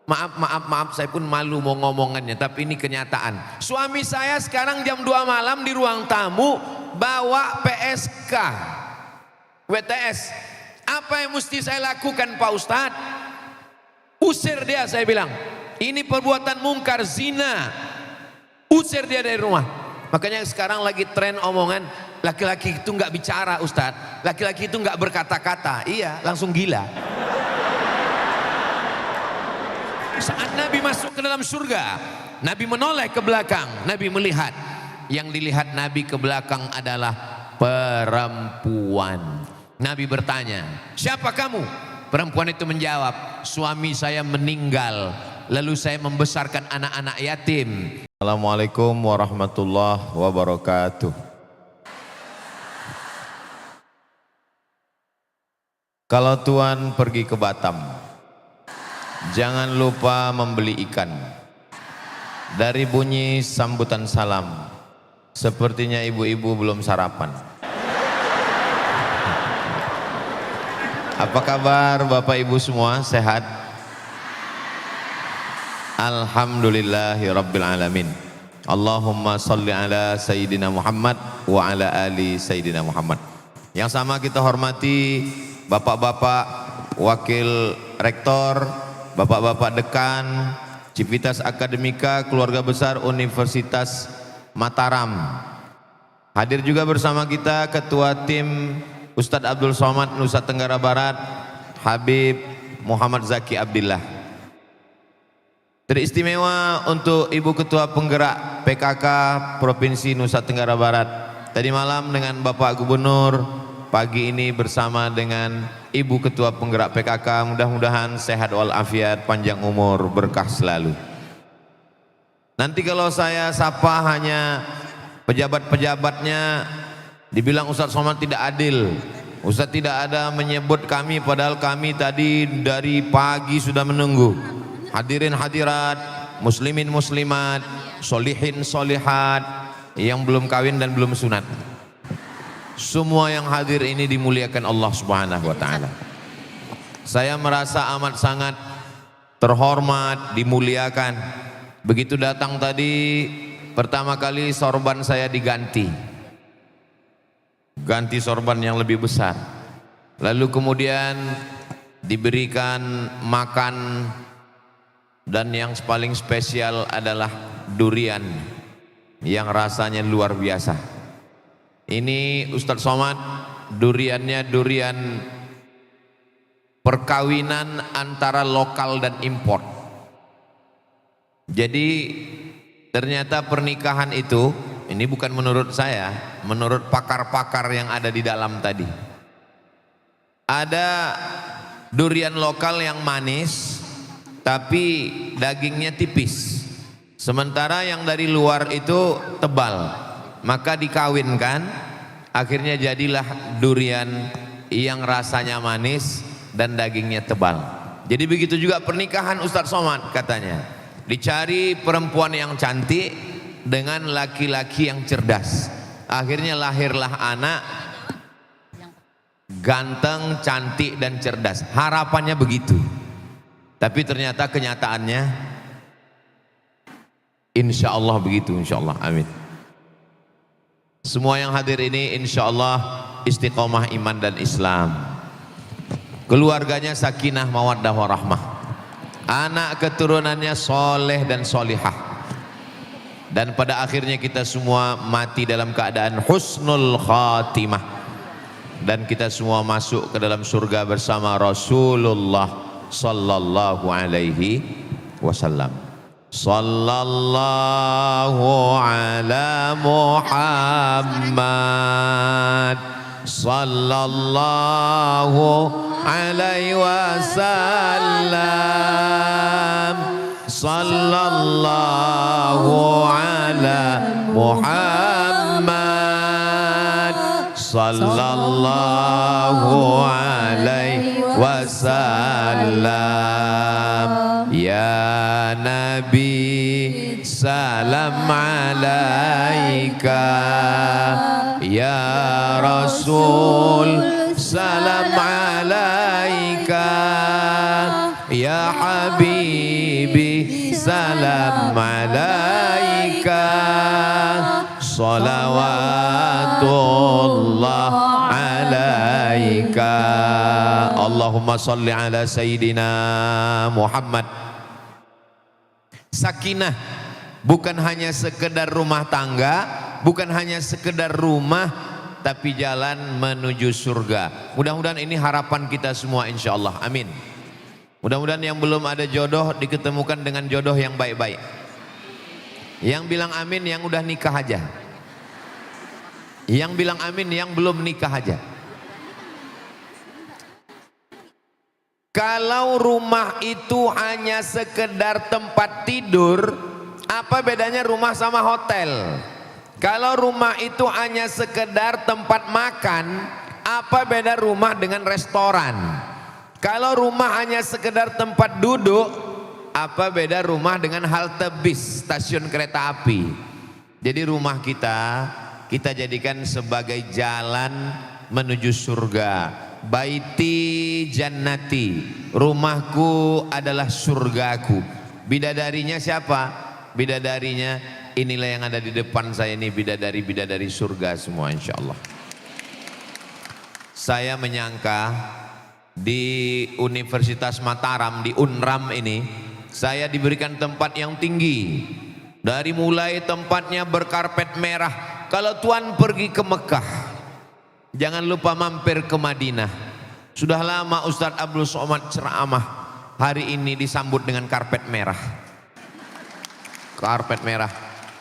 Maaf, saya pun malu mau ngomongannya, tapi ini kenyataan. Suami saya sekarang jam 2 malam di ruang tamu bawa PSK, WTS. Apa yang mesti saya lakukan Pak Ustadz? Usir dia, saya bilang. Ini perbuatan mungkar, zina. Usir dia dari rumah. Makanya sekarang lagi tren omongan, laki-laki itu nggak bicara Ustadz. Laki-laki itu nggak berkata-kata. Iya, langsung gila. Saat Nabi masuk ke dalam surga, Nabi menoleh ke belakang, Nabi melihat. Yang dilihat Nabi ke belakang adalah perempuan. Nabi bertanya, siapa kamu? Perempuan itu menjawab, suami saya meninggal, lalu saya membesarkan anak-anak yatim. Assalamualaikum warahmatullahi wabarakatuh. Kalau Tuan pergi ke Batam, jangan lupa membeli ikan. Dari bunyi sambutan salam, sepertinya ibu-ibu belum sarapan. Apa kabar Bapak Ibu semua, sehat? Alhamdulillahirabbil alamin. Allahumma salli ala Sayyidina Muhammad wa ala ali Sayyidina Muhammad. Yang sama kita hormati Bapak-bapak Wakil Rektor, Bapak-bapak Dekan, Civitas Akademika, Keluarga Besar Universitas Mataram. Hadir juga bersama kita Ketua Tim Ustadz Abdul Somad Nusa Tenggara Barat, Habib Muhammad Zaki Abdillah. Teristimewa untuk Ibu Ketua Penggerak PKK Provinsi Nusa Tenggara Barat. Tadi malam dengan Bapak Gubernur, pagi ini bersama dengan Ibu Ketua Penggerak PKK. Mudah-mudahan sehat walafiat, panjang umur, berkah selalu. Nanti kalau saya sapa hanya pejabat-pejabatnya, dibilang Ustadz Somad tidak adil. Ustadz tidak ada menyebut kami, padahal kami tadi dari pagi sudah menunggu. Hadirin hadirat, muslimin muslimat, solihin solihat, yang belum kawin dan belum sunat, semua yang hadir ini dimuliakan Allah Subhanahu wa ta'ala. Saya merasa amat sangat terhormat, dimuliakan. Begitu datang tadi, pertama kali sorban saya diganti. Ganti sorban yang lebih besar. Lalu kemudian diberikan makan, dan yang paling spesial adalah durian yang rasanya luar biasa. Ini Ustadz Somad, duriannya durian perkawinan antara lokal dan import. Jadi ternyata pernikahan itu, ini bukan menurut saya, menurut pakar-pakar yang ada di dalam tadi. Ada durian lokal yang manis, tapi dagingnya tipis. Sementara yang dari luar itu tebal. Maka dikawinkan, akhirnya jadilah durian yang rasanya manis dan dagingnya tebal. Jadi begitu juga pernikahan Ustadz Somad katanya. Dicari perempuan yang cantik dengan laki-laki yang cerdas. Akhirnya lahirlah anak ganteng, cantik dan cerdas. Harapannya begitu. Tapi ternyata kenyataannya insya Allah begitu, insya Allah, amin. Semua yang hadir ini insya Allah istiqomah iman dan Islam. Keluarganya sakinah mawaddah warahmah. Anak keturunannya soleh dan solihah. Dan pada akhirnya kita semua mati dalam keadaan husnul khatimah. Dan kita semua masuk ke dalam surga bersama Rasulullah sallallahu alaihi wasallam. Sallallahu ala Muhammad sallallahu alaihi wasallam. Sallallahu ala Muhammad sallallahu alaihi wasallam. Ya Nabi salam alaika, ya Rasul salam alaika, ya Habib salam alaika salawatullah alaika. Allahumma salli ala sayyidina Muhammad. Sakinah bukan hanya sekedar rumah tangga, bukan hanya sekedar rumah, tapi jalan menuju surga. Mudah-mudahan ini harapan kita semua insyaallah. Amin. Mudah-mudahan yang belum ada jodoh diketemukan dengan jodoh yang baik-baik. Yang bilang amin yang udah nikah aja. Yang bilang amin yang belum nikah aja. Kalau rumah itu hanya sekedar tempat tidur, apa bedanya rumah sama hotel? Kalau rumah itu hanya sekedar tempat makan, apa beda rumah dengan restoran? Kalau rumah hanya sekedar tempat duduk, apa beda rumah dengan halte bis, stasiun kereta api? Jadi rumah kita jadikan sebagai jalan menuju surga. Baiti jannati, rumahku adalah surgaku. Bidadarinya siapa? Bidadarinya inilah yang ada di depan saya ini, bidadari-bidadari surga semua insyaallah. Saya menyangka di Universitas Mataram, di Unram ini, saya diberikan tempat yang tinggi. Dari mulai tempatnya berkarpet merah. Kalau Tuan pergi ke Mekah, jangan lupa mampir ke Madinah. Sudah lama Ustadz Abdul Somad ceramah, hari ini disambut dengan karpet merah. Karpet merah.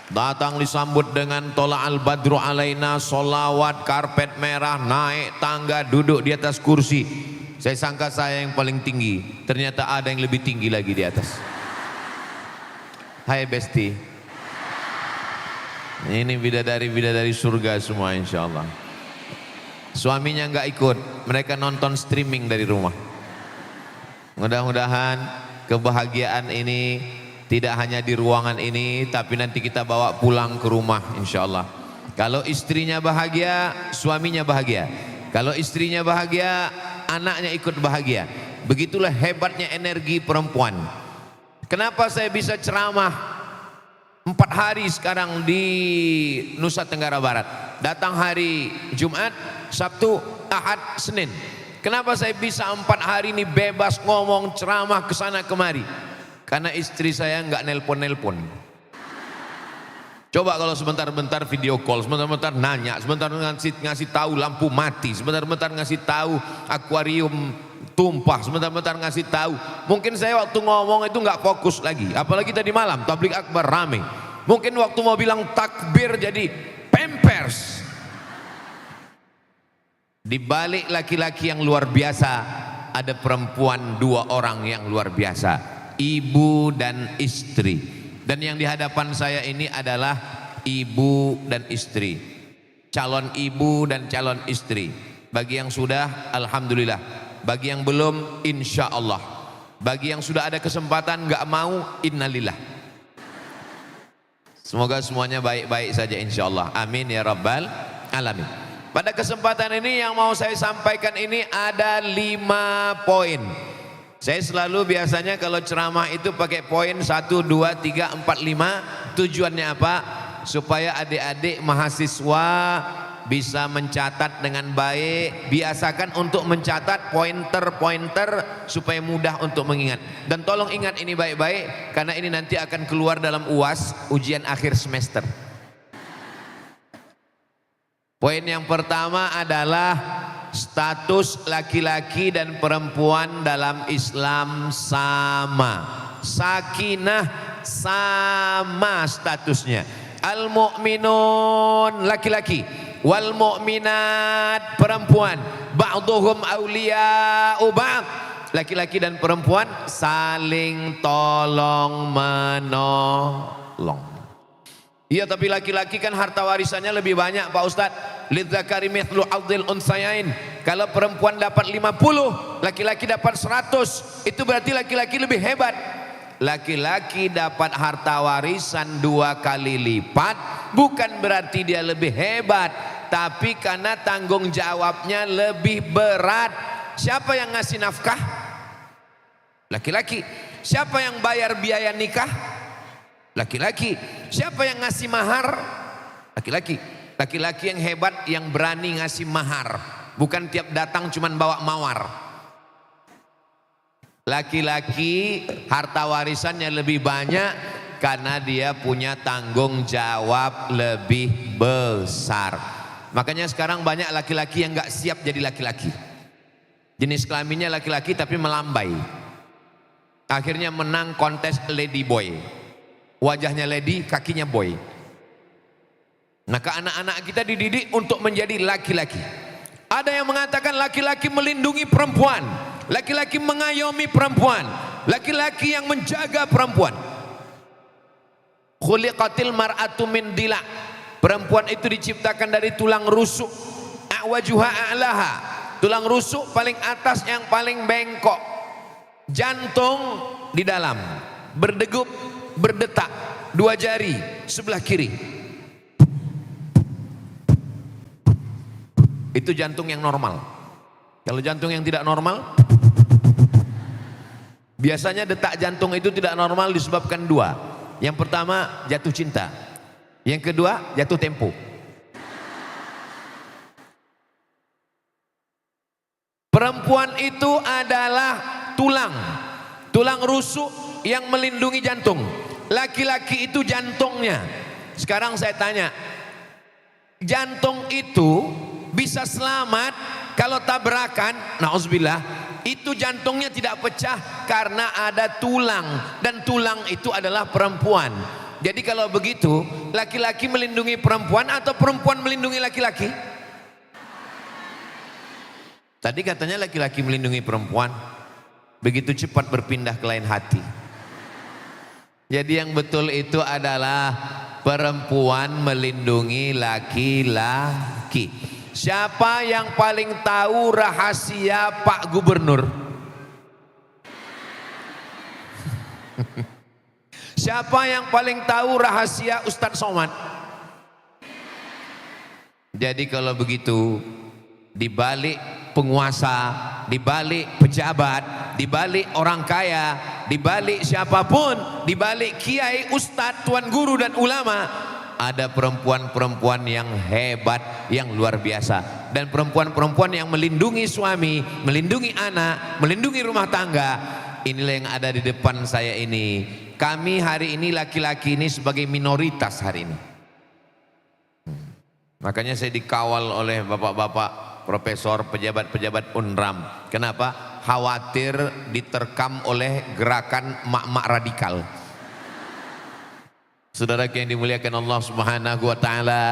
Datang disambut dengan tola al badru alaina, solawat, karpet merah, naik tangga, duduk di atas kursi. Saya sangka saya yang paling tinggi, ternyata ada yang lebih tinggi lagi di atas. Hai Besti, ini bidadari-bidadari surga semua insyaallah. Suaminya nggak ikut, mereka nonton streaming dari rumah. Mudah-mudahan kebahagiaan ini tidak hanya di ruangan ini, tapi nanti kita bawa pulang ke rumah insyaallah. Kalau istrinya bahagia, suaminya bahagia. Kalau istrinya bahagia, anaknya ikut bahagia. Begitulah hebatnya energi perempuan. Kenapa saya bisa ceramah 4 hari sekarang di Nusa Tenggara Barat? Datang hari Jumat, Sabtu, Ahad, Senin. Kenapa saya bisa 4 hari ini bebas ngomong ceramah ke sana kemari? Karena istri saya nggak nelpon-nelpon. Coba kalau sebentar-bentar video call, sebentar-bentar nanya, sebentar ngasih tahu lampu mati, sebentar-bentar ngasih tahu akuarium tumpah, sebentar-bentar ngasih tahu. Mungkin saya waktu ngomong itu nggak fokus lagi. Apalagi tadi malam tablik akbar rame. Mungkin waktu mau bilang takbir jadi pampers. Di balik laki-laki yang luar biasa ada perempuan 2 orang yang luar biasa, ibu dan istri. Dan yang di hadapan saya ini adalah ibu dan istri, calon ibu dan calon istri. Bagi yang sudah, alhamdulillah. Bagi yang belum, insya Allah. Bagi yang sudah ada kesempatan nggak mau, innalillah. Semoga semuanya baik-baik saja insya Allah. Amin ya rabbal alamin. Pada kesempatan ini yang mau saya sampaikan ini ada 5 poin. Saya selalu biasanya kalau ceramah itu pakai poin 1, 2, 3, 4, 5. Tujuannya apa? Supaya adik-adik mahasiswa bisa mencatat dengan baik. Biasakan untuk mencatat pointer-pointer supaya mudah untuk mengingat. Dan tolong ingat ini baik-baik, karena ini nanti akan keluar dalam UAS, ujian akhir semester. Poin yang pertama adalah status laki-laki dan perempuan dalam Islam sama. Sakinah sama statusnya. Al-mu'minun laki-laki, wal mu'minat perempuan, ba'duhum awliya'u ba'd. Laki-laki dan perempuan saling tolong menolong. Iya, tapi laki-laki kan harta warisannya lebih banyak Pak Ustadz. Lidzakari mithlu hadzil unsayain. Kalau perempuan dapat 50, laki-laki dapat 100. Itu berarti laki-laki lebih hebat. Laki-laki dapat harta warisan 2 kali lipat, bukan berarti dia lebih hebat, tapi karena tanggung jawabnya lebih berat. Siapa yang ngasih nafkah? Laki-laki. Siapa yang bayar biaya nikah? Laki-laki. Siapa yang ngasih mahar? Laki-laki. Laki-laki yang hebat, yang berani ngasih mahar. Bukan tiap datang cuman bawa mawar. Laki-laki harta warisannya lebih banyak karena dia punya tanggung jawab lebih besar. Makanya sekarang banyak laki-laki yang gak siap jadi laki-laki. Jenis kelaminnya laki-laki tapi melambai. Akhirnya menang kontes lady boy. Wajahnya lady, kakinya boy. Maka anak-anak kita dididik untuk menjadi laki-laki. Ada yang mengatakan laki-laki melindungi perempuan, laki-laki mengayomi perempuan, laki-laki yang menjaga perempuan. Khuliqatil mar'atu min dila. Perempuan itu diciptakan dari tulang rusuk. A'wajuha a'laha. Tulang rusuk paling atas yang paling bengkok. Jantung di dalam, berdegup, berdetak, dua jari sebelah kiri. Itu jantung yang normal. Kalau jantung yang tidak normal, biasanya detak jantung itu tidak normal disebabkan dua. Yang pertama jatuh cinta, yang kedua jatuh tempo. Perempuan itu adalah tulang rusuk yang melindungi jantung. Laki-laki itu jantungnya. Sekarang saya tanya, jantung itu bisa selamat kalau tabrakan, na'udzubillah, itu jantungnya tidak pecah karena ada tulang, dan tulang itu adalah perempuan. Jadi kalau begitu, laki-laki melindungi perempuan atau perempuan melindungi laki-laki? Tadi katanya laki-laki melindungi perempuan, begitu cepat berpindah ke lain hati. Jadi yang betul itu adalah perempuan melindungi laki-laki. Siapa yang paling tahu rahasia Pak Gubernur? Siapa yang paling tahu rahasia Ustadz Somad? Jadi kalau begitu, di balik penguasa, di balik pejabat, di balik orang kaya, di balik siapapun, di balik kiai, ustadz, tuan guru dan ulama, ada perempuan-perempuan yang hebat, yang luar biasa. Dan perempuan-perempuan yang melindungi suami, melindungi anak, melindungi rumah tangga. Inilah yang ada di depan saya ini. Kami hari ini laki-laki ini sebagai minoritas hari ini. Makanya saya dikawal oleh bapak-bapak profesor, pejabat-pejabat UNRAM. Kenapa? Khawatir diterkam oleh gerakan mak-mak radikal. Saudara yang dimuliakan Allah Subhanahu wa taala,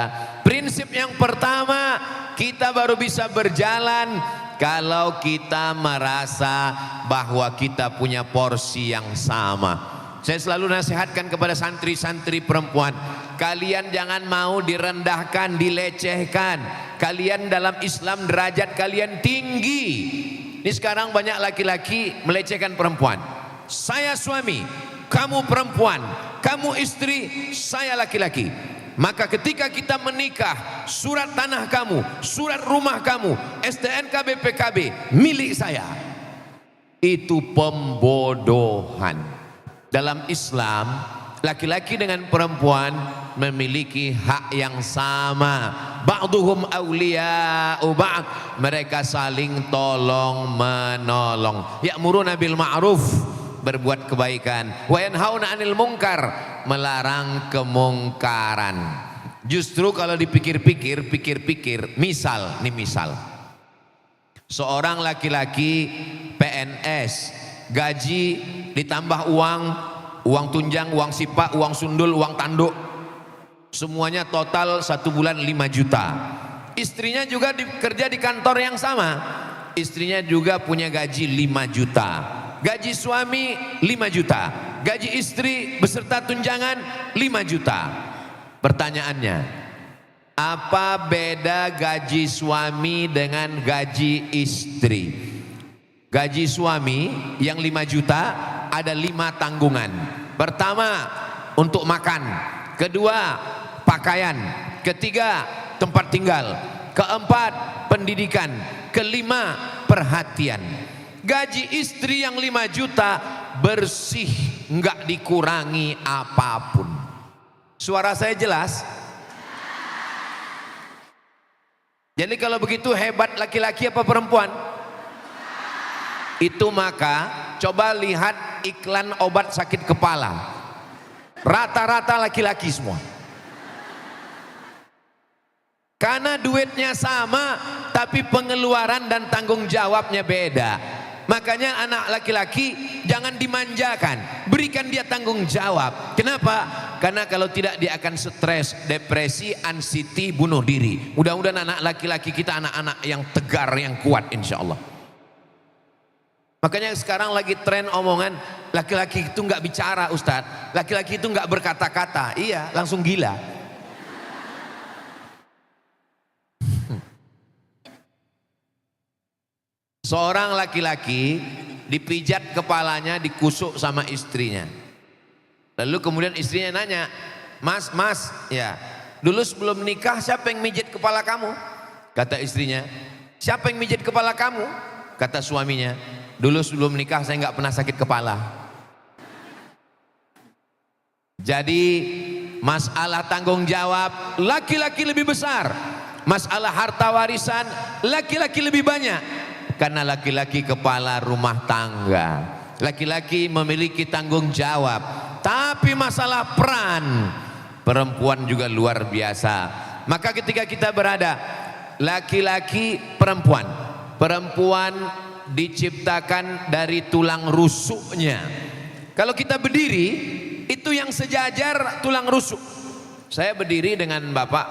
prinsip yang pertama, kita baru bisa berjalan kalau kita merasa bahwa kita punya porsi yang sama. Saya selalu nasihatkan kepada santri-santri perempuan, kalian jangan mau direndahkan, dilecehkan. Kalian dalam Islam derajat kalian tinggi. Ini sekarang banyak laki-laki melecehkan perempuan. Saya suami, kamu perempuan, kamu istri, saya laki-laki. Maka ketika kita menikah, surat tanah kamu, surat rumah kamu, STNK BPKB milik saya. Itu pembodohan. Dalam Islam, laki-laki dengan perempuan memiliki hak yang sama. Ba'duhum awliya'u ba'd. Mereka saling tolong menolong. Ya'muruna bil ma'ruf, berbuat kebaikan. Wa yanhauna 'anil munkar, melarang kemungkaran. Justru kalau dipikir-pikir, misal, seorang laki-laki PNS, gaji ditambah uang tunjang, uang sipak, uang sundul, uang tanduk, semuanya total 1 bulan 5 juta. Istrinya juga kerja di kantor yang sama, istrinya juga punya gaji 5 juta. Gaji suami 5 juta, gaji istri beserta tunjangan 5 juta. Pertanyaannya, apa beda gaji suami dengan gaji istri? Gaji suami yang 5 juta ada 5 tanggungan. Pertama, untuk makan. Kedua, pakaian. Ketiga, tempat tinggal. Keempat, pendidikan. Kelima, perhatian. Gaji istri yang 5 juta bersih, enggak dikurangi apapun. Suara saya jelas? Jadi kalau begitu hebat laki-laki apa perempuan? Itu maka coba lihat iklan obat sakit kepala. Rata-rata laki-laki semua. Karena duitnya sama, tapi pengeluaran dan tanggung jawabnya beda. Makanya anak laki-laki jangan dimanjakan, berikan dia tanggung jawab. Kenapa? Karena kalau tidak dia akan stres, depresi, anxiety, bunuh diri. Mudah-mudahan anak laki-laki kita anak-anak yang tegar, yang kuat insya Allah. Makanya sekarang lagi tren omongan laki-laki itu nggak bicara, Ustadz. Laki-laki itu nggak berkata-kata. Iya, langsung gila. Seorang laki-laki dipijat kepalanya, dikusuk sama istrinya. Lalu kemudian istrinya nanya, "Mas, ya, dulu sebelum nikah siapa yang mijit kepala kamu?" Kata istrinya, "Siapa yang mijit kepala kamu?" Kata suaminya, "Dulu sebelum nikah saya nggak pernah sakit kepala." Jadi masalah tanggung jawab laki-laki lebih besar, masalah harta warisan laki-laki lebih banyak. Karena laki-laki kepala rumah tangga, laki-laki memiliki tanggung jawab. Tapi masalah peran perempuan juga luar biasa. Maka ketika kita berada laki-laki perempuan, perempuan diciptakan dari tulang rusuknya. Kalau kita berdiri itu yang sejajar tulang rusuk. Saya berdiri dengan Bapak,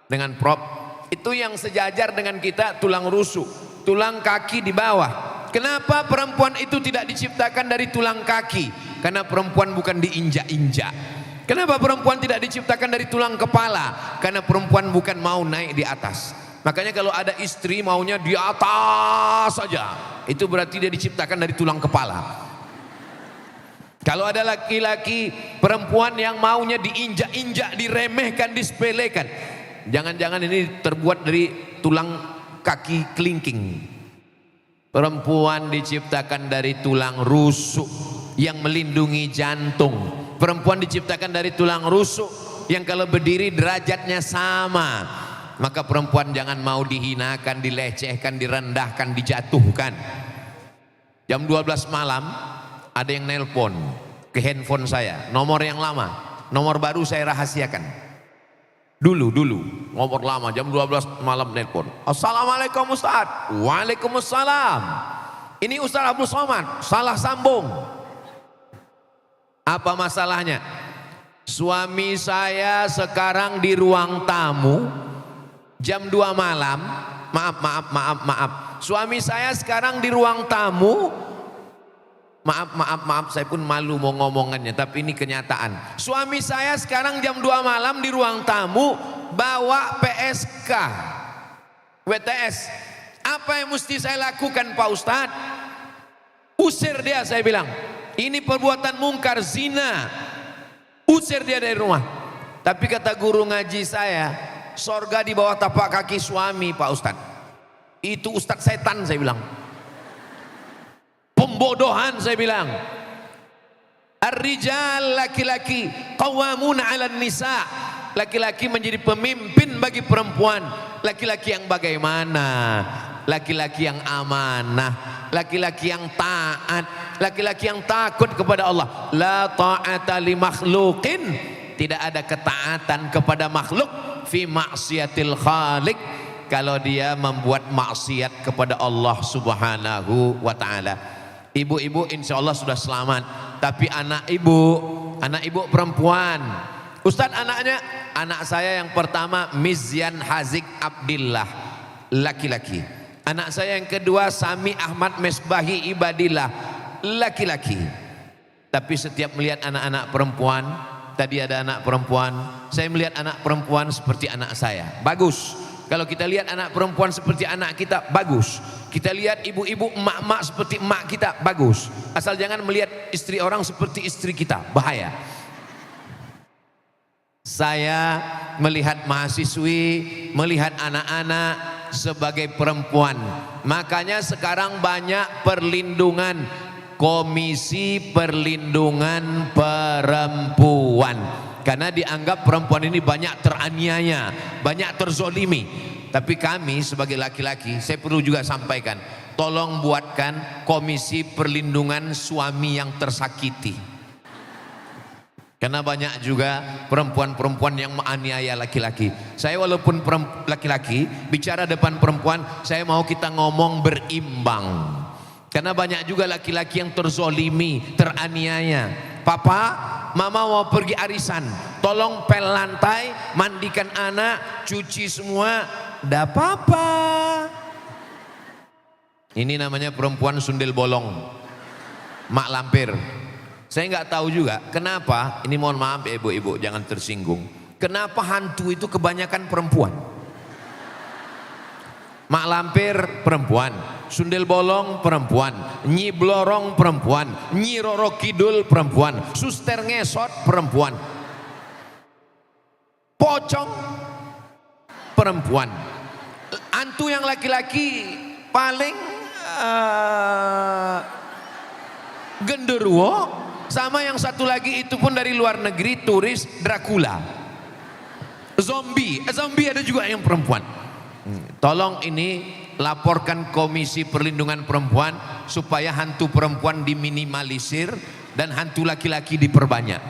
dengan Prof, itu yang sejajar dengan kita tulang rusuk, tulang kaki di bawah. Kenapa perempuan itu tidak diciptakan dari tulang kaki? Karena perempuan bukan diinjak-injak. Kenapa perempuan tidak diciptakan dari tulang kepala? Karena perempuan bukan mau naik di atas. Makanya kalau ada istri maunya di atas saja, itu berarti dia diciptakan dari tulang kepala. Kalau ada laki-laki perempuan yang maunya diinjak-injak, diremehkan, disepelekan, jangan-jangan ini terbuat dari tulang kaki kelingking. Perempuan diciptakan dari tulang rusuk yang melindungi jantung. Perempuan diciptakan dari tulang rusuk yang kalau berdiri derajatnya sama. Maka perempuan jangan mau dihinakan, dilecehkan, direndahkan, dijatuhkan. Jam 12 malam ada yang nelpon ke handphone saya, nomor yang lama, nomor baru saya rahasiakan. Dulu nomor lama, jam 12 malam nelpon. "Assalamualaikum Ustaz." "Waalaikumsalam. Ini Ustaz Abdul Somad, salah sambung." "Apa masalahnya?" "Suami saya sekarang di ruang tamu jam 2 malam. Maaf. Suami saya sekarang di ruang tamu. Maaf, saya pun malu mau ngomongannya, tapi ini kenyataan. Suami saya sekarang jam 2 malam di ruang tamu bawa PSK WTS. Apa yang mesti saya lakukan Pak Ustadz?" "Usir dia," saya bilang. "Ini perbuatan mungkar, zina. Usir dia dari rumah." Tapi kata guru ngaji saya, sorga di bawah tapak kaki suami Pak Ustadz. Itu Ustadz setan, saya bilang. Pembodohan, saya bilang. Ar-rijal, laki-laki, qawwamuna 'alan nisa. Laki-laki menjadi pemimpin bagi perempuan. Laki-laki yang bagaimana? Laki-laki yang amanah, laki-laki yang taat, laki-laki yang takut kepada Allah. La ta'ata li makhluqin, tidak ada ketaatan kepada makhluk fi maksiatil khaliq, kalau dia membuat maksiat kepada Allah Subhanahu wa taala. Ibu-ibu insya Allah sudah selamat, tapi anak ibu perempuan, Ustadz anak saya yang pertama Mizyan Hazik Abdillah, laki-laki. Anak saya yang kedua Sami Ahmad Mesbahi Ibadillah, laki-laki. Tapi setiap melihat anak-anak perempuan, tadi ada anak perempuan, saya melihat anak perempuan seperti anak saya, bagus. Kalau kita lihat anak perempuan seperti anak kita, bagus. Kita lihat ibu-ibu, emak-emak seperti emak kita, bagus. Asal jangan melihat istri orang seperti istri kita, bahaya. Saya melihat mahasiswi, melihat anak-anak sebagai perempuan. Makanya sekarang banyak perlindungan, Komisi Perlindungan Perempuan. karena dianggap perempuan ini banyak teraniaya, banyak terzolimi. Tapi kami sebagai laki-laki, saya perlu juga sampaikan, tolong buatkan komisi perlindungan suami yang tersakiti. Karena banyak juga perempuan-perempuan yang menganiaya laki-laki. Saya walaupun laki-laki bicara depan perempuan, saya mau kita ngomong berimbang. Karena banyak juga laki-laki yang terzolimi, teraniaya. Papa, mama mau pergi arisan, tolong pel lantai, mandikan anak, cuci semua. Dah papa. Ini namanya perempuan sundel bolong, mak lampir. Saya nggak tahu juga kenapa. Ini mohon maaf ya ibu-ibu, jangan tersinggung. Kenapa hantu itu kebanyakan perempuan? Mak lampir perempuan, sundel bolong perempuan, nyi blorong perempuan, nyi roro kidul perempuan, suster ngesot perempuan, pocong perempuan. Hantu yang laki-laki paling genderuwo, sama yang satu lagi itu pun dari luar negeri, turis, Dracula, zombie ada juga yang perempuan. Tolong ini laporkan Komisi Perlindungan Perempuan supaya hantu perempuan diminimalisir dan hantu laki-laki diperbanyak.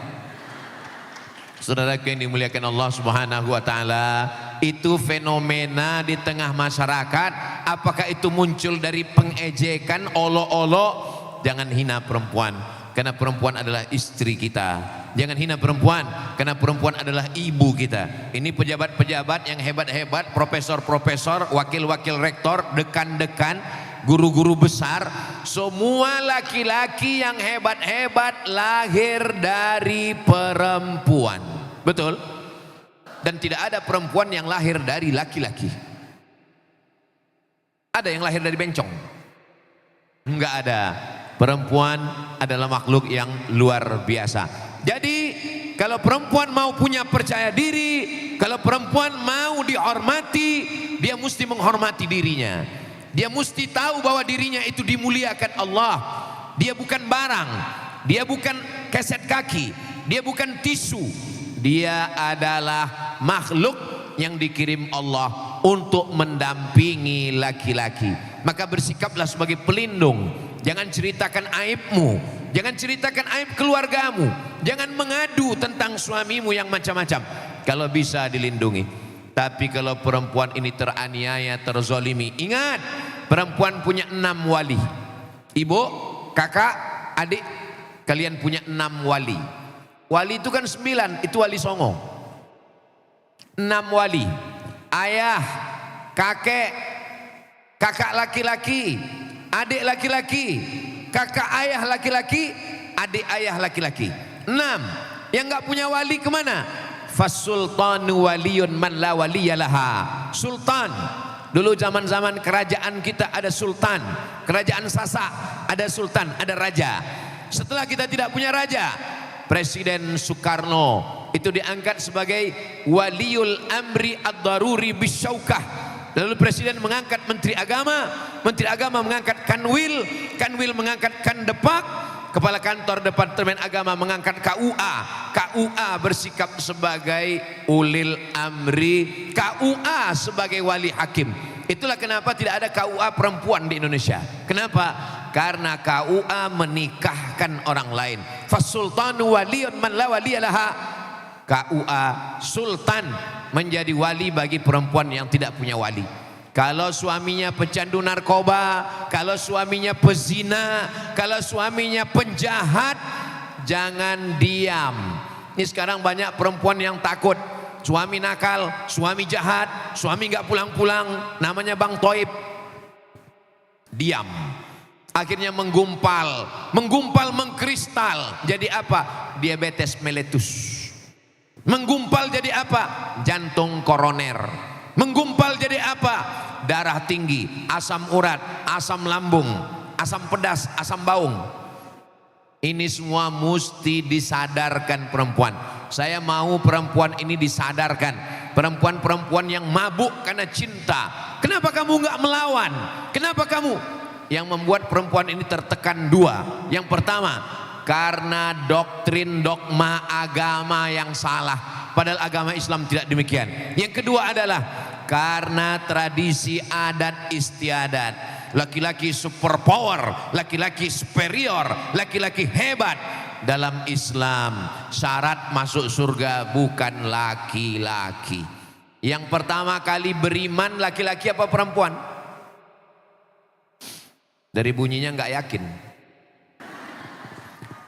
Saudara yang dimuliakan Allah Subhanahu wa taala, itu fenomena di tengah masyarakat. Apakah itu muncul dari pengejekan, olok-olok? Jangan hina perempuan, karena perempuan adalah istri kita. Jangan hina perempuan, karena perempuan adalah ibu kita. Ini pejabat-pejabat yang hebat-hebat, profesor-profesor, wakil-wakil rektor, dekan-dekan, guru-guru besar, semua laki-laki yang hebat-hebat lahir dari perempuan. Betul? Dan tidak ada perempuan yang lahir dari laki-laki. Ada yang lahir dari bencong? Enggak ada. Perempuan adalah makhluk yang luar biasa. Jadi kalau perempuan mau punya percaya diri, kalau perempuan mau dihormati, dia mesti menghormati dirinya. Dia mesti tahu bahwa dirinya itu dimuliakan Allah. Dia bukan barang, dia bukan keset kaki, dia bukan tisu. Dia adalah makhluk yang dikirim Allah untuk mendampingi laki-laki. Maka bersikaplah sebagai pelindung. Jangan ceritakan aibmu, jangan ceritakan aib keluargamu, jangan mengadu tentang suamimu yang macam-macam. Kalau bisa dilindungi. Tapi kalau perempuan ini teraniaya, terzolimi, ingat, perempuan punya 6 wali. Ibu, kakak, adik, kalian punya 6 wali. Wali itu kan 9, itu wali songo. 6 wali. Ayah, kakek, kakak laki-laki, adik laki-laki, kakak ayah laki-laki, adik ayah laki-laki. 6. Yang nggak punya wali kemana? Fasultanu waliyun man la waliyalaha. Sultan. Dulu zaman-zaman kerajaan kita ada sultan. Kerajaan Sasak ada sultan, ada raja. Setelah kita tidak punya raja, Presiden Soekarno itu diangkat sebagai waliul amri ad-daruri bisyaukah. Lalu presiden mengangkat menteri agama mengangkat kanwil, kanwil mengangkat kandepak, kepala kantor departemen agama mengangkat KUA, KUA bersikap sebagai ulil amri, KUA sebagai wali hakim. Itulah kenapa tidak ada KUA perempuan di Indonesia. Kenapa? Karena KUA menikahkan orang lain. Fasultanu waliyun man la waliyalaha. KUA sultan menjadi wali bagi perempuan yang tidak punya wali. Kalau suaminya pecandu narkoba, kalau suaminya pezina, kalau suaminya penjahat, jangan diam. Ini sekarang banyak perempuan yang takut. Suami nakal, suami jahat, suami nggak pulang-pulang, namanya Bang Toib. Diam. Akhirnya menggumpal, mengkristal. Jadi apa? Diabetes meletus. Menggumpal jadi apa? Jantung koroner. Menggumpal jadi apa? Darah tinggi, asam urat, asam lambung, asam pedas, asam baung. Ini semua mesti disadarkan perempuan. Saya mau perempuan ini disadarkan. Perempuan-perempuan yang mabuk karena cinta. Kenapa kamu nggak melawan? Kenapa kamu? Yang membuat perempuan ini tertekan 2. Yang pertama, Karena doktrin dogma agama yang salah. Padahal agama Islam tidak demikian. Yang kedua adalah karena tradisi adat istiadat. Laki-laki superpower, laki-laki superior, laki-laki hebat. Dalam Islam syarat masuk surga bukan laki-laki. Yang pertama kali beriman laki-laki apa perempuan? Dari bunyinya nggak yakin.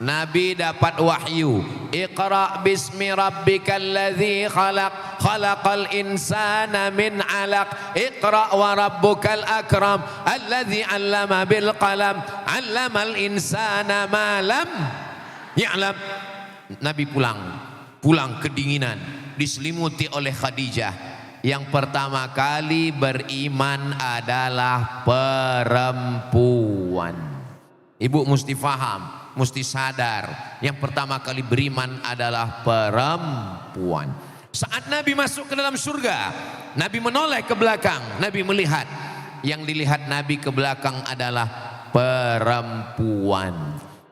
Nabi dapat wahyu, Iqra bismi rabbikal ladzi khalaq, khalaqal insana min 'alaq, Iqra wa rabbukal akram, alladzi 'allama bil qalam, 'allamal insana ma lam ya'lam. Nabi pulang kedinginan, diselimuti oleh Khadijah. Yang pertama kali beriman adalah perempuan. Ibu mesti faham, mesti sadar, yang pertama kali beriman adalah perempuan. Saat Nabi masuk ke dalam surga, Nabi menoleh ke belakang, Nabi melihat, yang dilihat Nabi ke belakang adalah perempuan.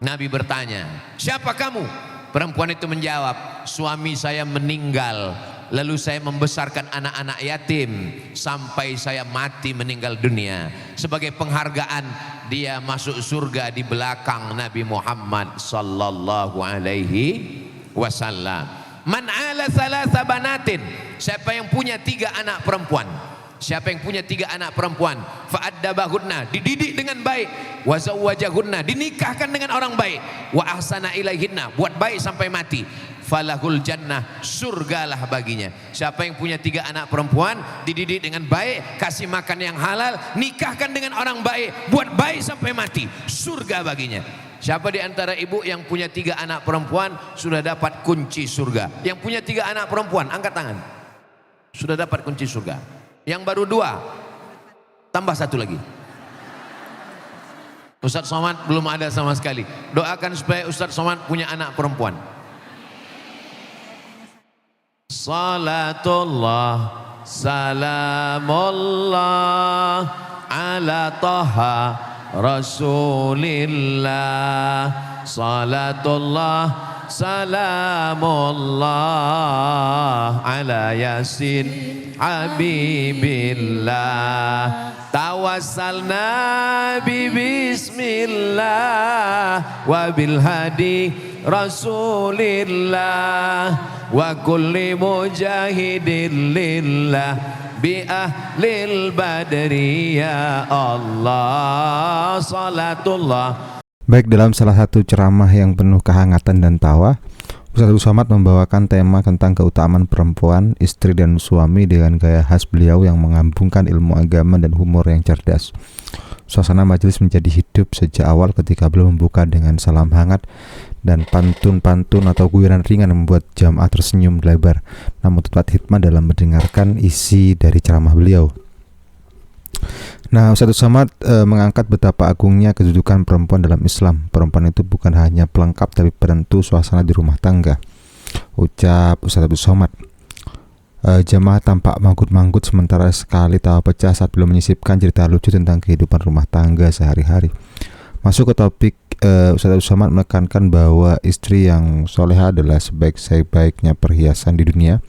Nabi bertanya, siapa kamu? Perempuan itu menjawab, suami saya meninggal, lalu saya membesarkan anak-anak yatim sampai saya mati meninggal dunia. Sebagai penghargaan dia masuk surga di belakang Nabi Muhammad sallallahu alaihi wasallam. Man ala thalatha banatin, siapa yang punya 3 anak perempuan, siapa yang punya 3 anak perempuan, fa'addabahunna, dididik dengan baik, wa zawwajahunna, dinikahkan dengan orang baik, wa ahsana ilaihinna, buat baik sampai mati, falahul jannah, surgalah baginya. Siapa yang punya 3 anak perempuan, dididik dengan baik, kasih makan yang halal, nikahkan dengan orang baik, buat baik sampai mati, surga baginya. Siapa di antara ibu yang punya 3 anak perempuan sudah dapat kunci surga? Yang punya 3 anak perempuan, angkat tangan. Sudah dapat kunci surga. Yang baru 2, tambah 1 lagi. Ustadz Somad belum ada sama sekali. Doakan supaya Ustadz Somad punya anak perempuan. Salatullah salamullah ala taha rasulillah. Salatullah salamullah ala yasin habibillah. Tawassalna bi bismillah wa bil hadi rasulillah wa kulli mujahidin lillah bi ahlil badri ya Allah. Salatullah. Baik, dalam salah satu ceramah yang penuh kehangatan dan tawa, Ustadz Abdul Somad membawakan tema tentang keutamaan perempuan, istri dan suami dengan gaya khas beliau yang mengambungkan ilmu agama dan humor yang cerdas. Suasana majelis menjadi hidup sejak awal ketika beliau membuka dengan salam hangat dan pantun-pantun atau guyonan ringan yang membuat jamaah tersenyum lebar, namun tetap hikmah dalam mendengarkan isi dari ceramah beliau. Nah, Ustadz Somad mengangkat betapa agungnya kedudukan perempuan dalam Islam. Perempuan itu bukan hanya pelengkap tapi penentu suasana di rumah tangga. Ucap Ustadz Abdul Somad. Jamaah tampak manggut-manggut sementara sekali tawa pecah saat beliau menyisipkan cerita lucu tentang kehidupan rumah tangga sehari-hari. Masuk ke topik, Ustadz Abdul Somad menekankan bahwa istri yang soleha adalah sebaik-baiknya perhiasan di dunia.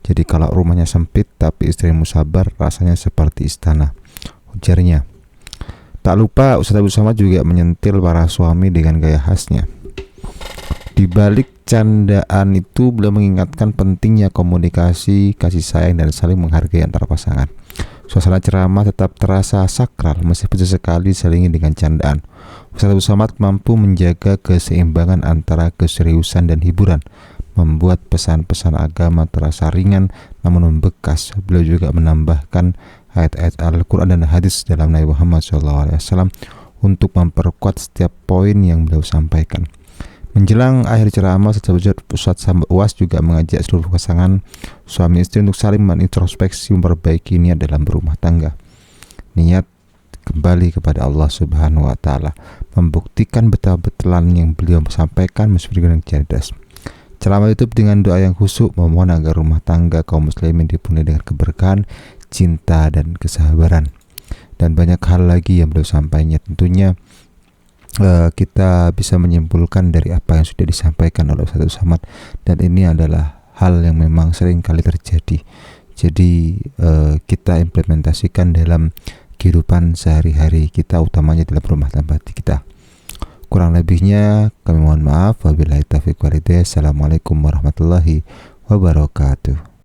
Jadi kalau rumahnya sempit tapi istrimu sabar, rasanya seperti istana, ujarnya. Tak lupa Ustadz Abdul Somad juga menyentil para suami dengan gaya khasnya. Di balik candaan itu beliau mengingatkan pentingnya komunikasi, kasih sayang dan saling menghargai antar pasangan. Suasana ceramah tetap terasa sakral meskipun sesekali diselingi dengan candaan. Ustadz Abdul Somad mampu menjaga keseimbangan antara keseriusan dan hiburan, membuat pesan-pesan agama terasa ringan namun membekas. Beliau juga menambahkan ayat-ayat Al-Quran dan hadis dalam Nabi Muhammad SAW untuk memperkuat setiap poin yang beliau sampaikan. Menjelang akhir ceramah, Ustadz Samad Uwas juga mengajak seluruh pasangan suami istri untuk saling menintrospeksi memperbaiki niat dalam berumah tangga. Niat kembali kepada Allah Subhanahu wa Ta'ala, membuktikan betul-betulan yang beliau sampaikan meskipun dengan cerdas. Ceramah itu dengan doa yang khusyuk memohon agar rumah tangga kaum muslimin dipenuhi dengan keberkahan, cinta dan kesabaran. Dan banyak hal lagi yang beliau sampaikan. Tentunya kita bisa menyimpulkan dari apa yang sudah disampaikan oleh Ustadz Somad, dan ini adalah hal yang memang sering kali terjadi. Jadi kita implementasikan dalam kehidupan sehari-hari kita, utamanya dalam rumah tangga kita. Kurang lebihnya kami mohon maaf. Wabillahi taufiq walhidayah. Assalamualaikum warahmatullahi wabarakatuh.